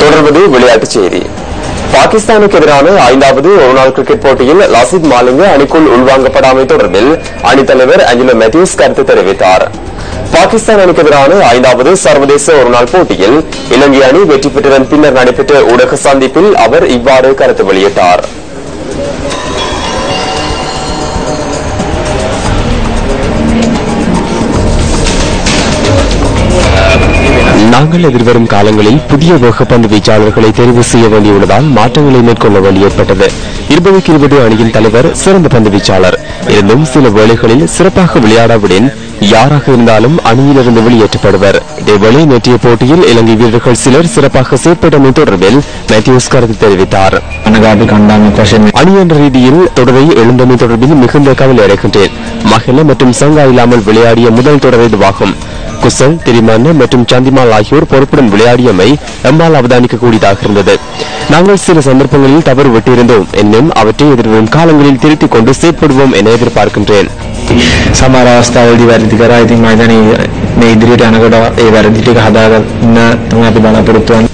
தொடர்வது விளையாட்டுச் செய்தி. பாகிஸ்தானுக்கு எதிரான 5வது ஒருநாள் கிரிக்கெட் போட்டியில் லசித் மாலிங்க அணிக்குள் உள்வாங்கப்படாமை தொடர்பில் அணித்தலைவர் ஆஞ்சலோ மேத்யூஸ் கருத்து தெரிவித்தார். பாகிஸ்தான் அணிக்கு எதிரான 5வது சர்வதேச ஒருநாள் போட்டியில் இலங்கை அணி வெற்றி பெற்றதன் பின்னர் நடைபெற்ற ஊடக சந்திப்பில் அவர் இவ்வாறு கருத்து வெளியிட்டார். நாங்கள் எதிர்வரும் காலங்களில் புதிய வேகப்பந்து வீச்சாளர்களை தெரிவு செய்ய வேண்டியுள்ளதால் மாற்றங்களை மேற்கொள்ள வேண்டி ஏற்பட்டது. 20-20 அணியின் தலைவர் சிறந்த பந்து வீச்சாளர். இருந்தும் சில வேளைகளில் சிறப்பாக விளையாடாவிடின் யாராக இருந்தாலும் அணியிலிருந்து வெளியேற்றப்படுவர். இதேவேளை நேற்றைய போட்டியில் இலங்கை வீரர்கள் சிலர் சிறப்பாக செயற்பட்டமை தொடர்பில் மேத்யூஸ் கருத்து தெரிவித்தார். அணி என்ற ரீதியில் தொடரை எழுந்தமை தொடர்பில் மிகுந்த கவலை அடைகின்றேன். மஹில மற்றும் சங்கா இல்லாமல் விளையாடிய முதல் தொடர் இதுவாகும். குசல், திரிமான மற்றும் சந்திமால் ஆகியோர் பொறுப்புடன் விளையாடியமை நம்மால் அவதானிக்கக்கூடியதாக இருந்தது. நாங்கள் சில சந்தர்ப்பங்களில் தவறு விட்டிருந்தோம் என்னும் அவற்றை எதிர்வரும் காலங்களில் திருத்திக் கொண்டு செயற்படுவோம் என எதிர்பார்க்கின்றேன். සමහර අවස්ථාවලදී වැරදි කරා. ඉතින් මම හිතන්නේ මේ ඉදිරියට යනකොට ඒ වැරදි ටික හදාගන්න තමයි අපි බලාපොරොත්තු වෙන්නේ.